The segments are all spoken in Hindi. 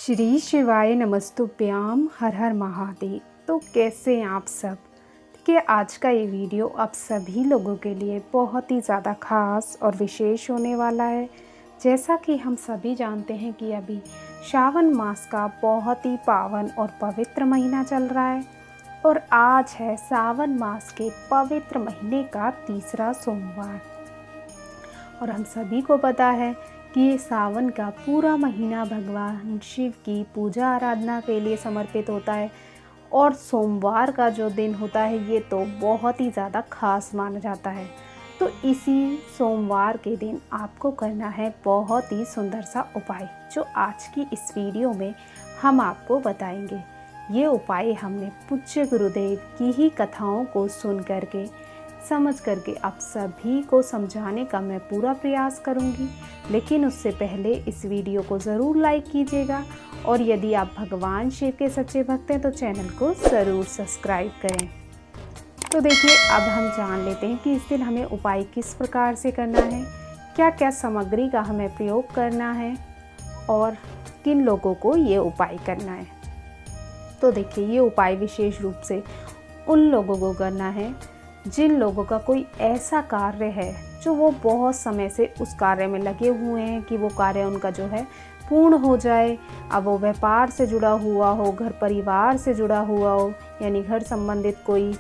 श्री शिवाय नमस्तुभ्याम। हर हर महादेव। तो कैसे हैं आप सब? देखिए, आज का ये वीडियो आप सभी लोगों के लिए बहुत ही ज़्यादा खास और विशेष होने वाला है। जैसा कि हम सभी जानते हैं कि अभी श्रावण मास का बहुत ही पावन और पवित्र महीना चल रहा है और आज है सावन मास के पवित्र महीने का तीसरा सोमवार। और हम सभी को पता है कि ये सावन का पूरा महीना भगवान शिव की पूजा आराधना के लिए समर्पित होता है और सोमवार का जो दिन होता है ये तो बहुत ही ज़्यादा खास माना जाता है। तो इसी सोमवार के दिन आपको करना है बहुत ही सुंदर सा उपाय, जो आज की इस वीडियो में हम आपको बताएंगे। ये उपाय हमने पूज्य गुरुदेव की ही कथाओं को सुन करके समझ करके आप सभी को समझाने का मैं पूरा प्रयास करूंगी। लेकिन उससे पहले इस वीडियो को ज़रूर लाइक कीजिएगा और यदि आप भगवान शिव के सच्चे भक्त हैं तो चैनल को ज़रूर सब्सक्राइब करें। तो देखिए, अब हम जान लेते हैं कि इस दिन हमें उपाय किस प्रकार से करना है, क्या क्या सामग्री का हमें प्रयोग करना है और किन लोगों को ये उपाय करना है। तो देखिए, ये उपाय विशेष रूप से उन लोगों को करना है जिन लोगों का कोई ऐसा कार्य है जो वो बहुत समय से उस कार्य में लगे हुए हैं कि वो कार्य उनका जो है पूर्ण हो जाए। अब वो व्यापार से जुड़ा हुआ हो, घर परिवार से जुड़ा हुआ हो, यानी घर संबंधित कोई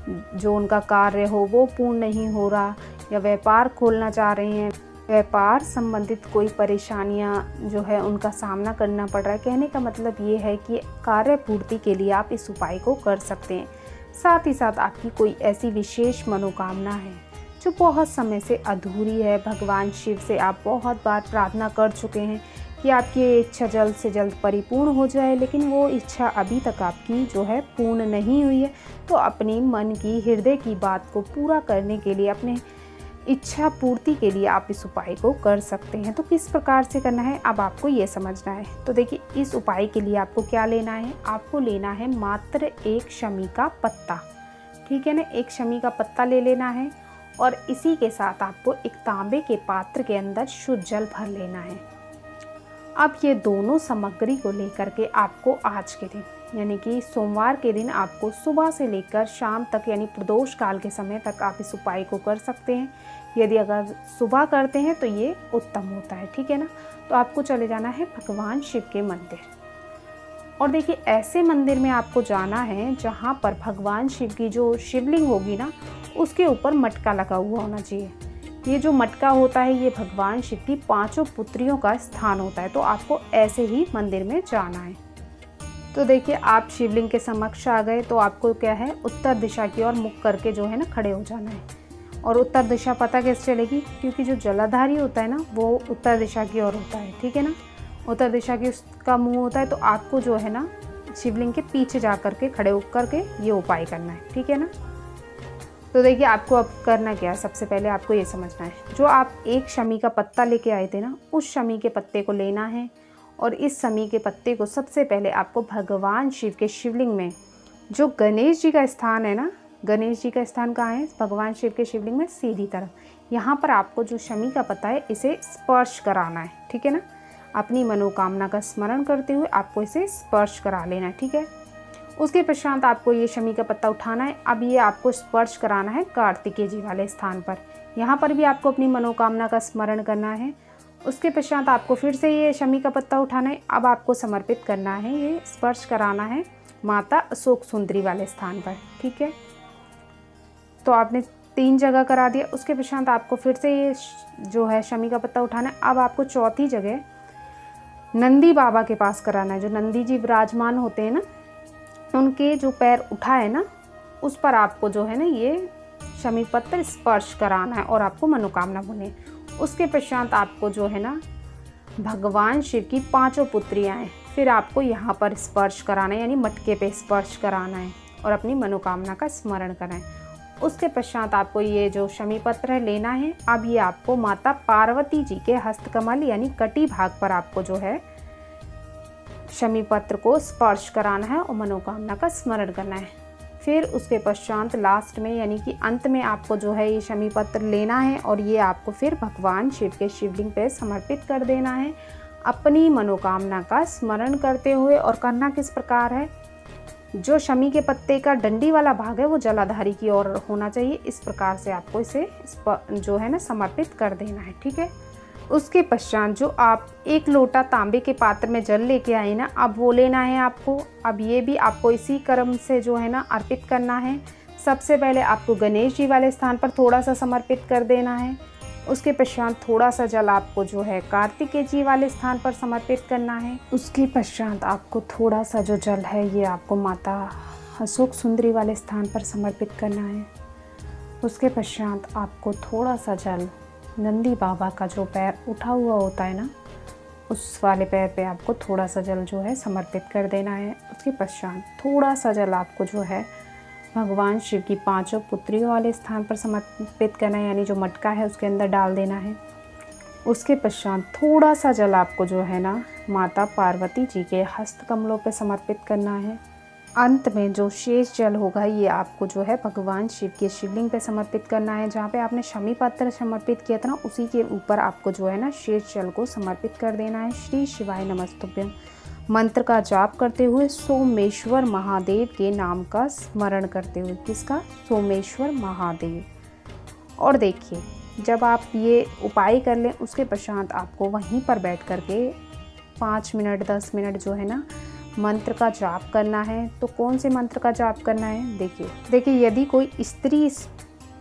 जो उनका कार्य हो वो पूर्ण नहीं हो रहा, या व्यापार खोलना चाह रहे हैं, व्यापार संबंधित कोई परेशानियां जो है उनका सामना करना पड़ रहा है। कहने का मतलब ये है कि कार्य पूर्ति के लिए आप इस उपाय को कर सकते हैं। साथ ही साथ आपकी कोई ऐसी विशेष मनोकामना है जो बहुत समय से अधूरी है, भगवान शिव से आप बहुत बार प्रार्थना कर चुके हैं कि आपकी ये इच्छा जल्द से जल्द परिपूर्ण हो जाए, लेकिन वो इच्छा अभी तक आपकी जो है पूर्ण नहीं हुई है। तो अपनी मन की हृदय की बात को पूरा करने के लिए, अपने इच्छा पूर्ति के लिए आप इस उपाय को कर सकते हैं। तो किस प्रकार से करना है अब आपको ये समझना है। तो देखिए, इस उपाय के लिए आपको क्या लेना है, आपको लेना है मात्र एक शमी का पत्ता। ठीक है ना, एक शमी का पत्ता ले लेना है और इसी के साथ आपको एक तांबे के पात्र के अंदर शुद्ध जल भर लेना है। अब ये दोनों सामग्री को लेकर के आपको आज के दिन यानी कि सोमवार के दिन आपको सुबह से लेकर शाम तक यानी प्रदोष काल के समय तक आप इस उपाय को कर सकते हैं। यदि अगर सुबह करते हैं तो ये उत्तम होता है। ठीक है ना, तो आपको चले जाना है भगवान शिव के मंदिर। और देखिए, ऐसे मंदिर में आपको जाना है जहाँ पर भगवान शिव की जो शिवलिंग होगी ना, उसके ऊपर मटका लगा हुआ होना चाहिए। ये जो मटका होता है ये भगवान शिव की 5 पुत्रियों का स्थान होता है। तो आपको ऐसे ही मंदिर में जाना है। तो देखिए, आप शिवलिंग के समक्ष आ गए तो आपको क्या है, उत्तर दिशा की ओर मुख करके जो है ना खड़े हो जाना है। और उत्तर दिशा पता कैसे चलेगी, क्योंकि जो जलाधारी होता है ना वो उत्तर दिशा की ओर होता है। ठीक है ना, उत्तर दिशा की उसका मुंह होता है। तो आपको जो है ना शिवलिंग के पीछे जा करके खड़े होकर के ये उपाय करना है। ठीक है ना, तो देखिए, आपको अब करना क्या है, सबसे पहले आपको ये समझना है, जो आप एक शमी का पत्ता लेके आए थे ना, उस शमी के पत्ते को लेना है और इस शमी के पत्ते को सबसे पहले आपको भगवान शिव के शिवलिंग में, जो गणेश जी का स्थान है ना, गणेश जी का स्थान कहाँ है, भगवान शिव के शिवलिंग में सीधी तरफ, यहाँ पर आपको जो शमी का पत्ता है इसे स्पर्श कराना है। ठीक है ना, अपनी मनोकामना का स्मरण करते हुए आपको इसे स्पर्श करा लेना है। ठीक है, उसके पश्चात आपको ये शमी का पत्ता उठाना है। अब ये आपको स्पर्श कराना है कार्तिकेय जी वाले स्थान पर। यहाँ पर भी आपको अपनी मनोकामना का स्मरण करना है। उसके पश्चात आपको फिर से ये शमी का पत्ता उठाना है। अब आपको समर्पित करना है, ये स्पर्श कराना है माता अशोक सुंदरी वाले स्थान पर। ठीक है, तो आपने 3 जगह करा दिया। उसके पश्चात आपको फिर से ये जो है शमी का पत्ता उठाना है। अब आपको चौथी जगह नंदी बाबा के पास कराना है। जो नंदी जी विराजमान होते हैं ना, उनके जो पैर उठा है ना, उस पर आपको जो है ना ये शमी पत्र स्पर्श कराना है और आपको मनोकामना बोले। उसके पश्चात आपको जो है ना भगवान शिव की 5 पुत्रियां हैं, फिर आपको यहाँ पर स्पर्श कराना है, यानी मटके पे स्पर्श कराना है और अपनी मनोकामना का स्मरण करना है। उसके पश्चात आपको ये जो शमी पत्र लेना है। अब ये आपको माता पार्वती जी के हस्तकमल यानी कटी भाग पर आपको जो है शमी पत्र को स्पर्श कराना है और मनोकामना का स्मरण करना है। फिर उसके पश्चात लास्ट में यानी कि अंत में आपको जो है ये शमी पत्र लेना है और ये आपको फिर भगवान शिव के शिवलिंग पे समर्पित कर देना है। अपनी मनोकामना का स्मरण करते हुए। और करना किस प्रकार है, जो शमी के पत्ते का डंडी वाला भाग है वो जलाधारी की ओर होना चाहिए। इस प्रकार से आपको इसे जो है ना समर्पित कर देना है, ठीक है। उसके पश्चात जो आप 1 लोटा तांबे के पात्र में जल लेके आए ना, अब वो लेना है आपको। अब ये भी आपको इसी क्रम से जो है ना अर्पित करना है। सबसे पहले आपको गणेश जी वाले स्थान पर थोड़ा सा समर्पित कर देना है। उसके पश्चात थोड़ा सा जल आपको जो है कार्तिकेय जी वाले स्थान पर समर्पित करना है। उसके पश्चात आपको थोड़ा सा जो जल है ये आपको माता अशोक सुंदरी वाले स्थान पर समर्पित करना है। उसके पश्चात आपको थोड़ा सा जल नंदी बाबा का जो पैर उठा हुआ होता है ना, उस वाले पैर पे आपको थोड़ा सा जल जो है समर्पित कर देना है। उसके पश्चात थोड़ा सा जल आपको जो है भगवान शिव की 5 पुत्रियों वाले स्थान पर समर्पित करना है, यानी जो मटका है उसके अंदर डाल देना है। उसके पश्चात थोड़ा सा जल आपको जो है ना माता पार्वती जी के हस्त कमलों पर समर्पित करना है। अंत में जो शेष जल होगा ये आपको जो है भगवान शिव के शिवलिंग पे समर्पित करना है। जहाँ पे आपने शमी पत्र समर्पित किया था ना, उसी के ऊपर आपको जो है ना शेष जल को समर्पित कर देना है। श्री शिवाय नमस्तुभ्यं मंत्र का जाप करते हुए सोमेश्वर महादेव के नाम का स्मरण करते हुए। किसका? सोमेश्वर महादेव। और देखिए, जब आप ये उपाय कर लें उसके पश्चात आपको वहीं पर बैठ करके 5 मिनट 10 मिनट जो है ना मंत्र का जाप करना है। तो कौन से मंत्र का जाप करना है, देखिए यदि कोई स्त्री इस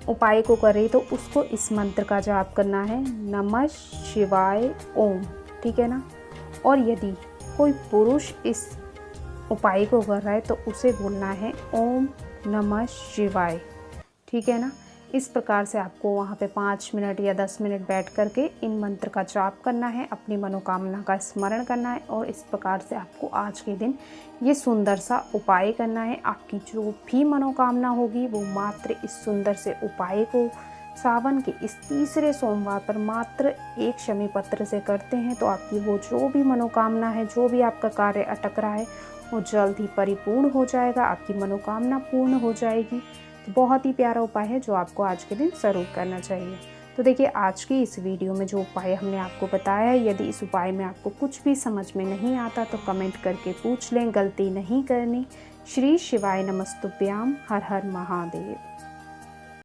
उपाय को करे तो उसको इस मंत्र का जाप करना है, नमः शिवाय ओम, ठीक है ना। और यदि कोई पुरुष इस उपाय को कर रहा है तो उसे बोलना है ओम नमः शिवाय, ठीक है ना। इस प्रकार से आपको वहाँ पे 5 मिनट या 10 मिनट बैठ करके इन मंत्र का जाप करना है, अपनी मनोकामना का स्मरण करना है। और इस प्रकार से आपको आज के दिन ये सुंदर सा उपाय करना है। आपकी जो भी मनोकामना होगी वो मात्र इस सुंदर से उपाय को सावन के इस तीसरे सोमवार पर मात्र 1 शमी पत्र से करते हैं तो आपकी वो जो भी मनोकामना है, जो भी आपका कार्य अटक रहा है वो जल्द ही परिपूर्ण हो जाएगा, आपकी मनोकामना पूर्ण हो जाएगी। तो बहुत ही प्यारा उपाय है जो आपको आज के दिन ज़रूर करना चाहिए। तो देखिए, आज की इस वीडियो में जो उपाय हमने आपको बताया है, यदि इस उपाय में आपको कुछ भी समझ में नहीं आता तो कमेंट करके पूछ लें, गलती नहीं करनी। श्री शिवाय नमस्तुभ्याम। हर हर महादेव।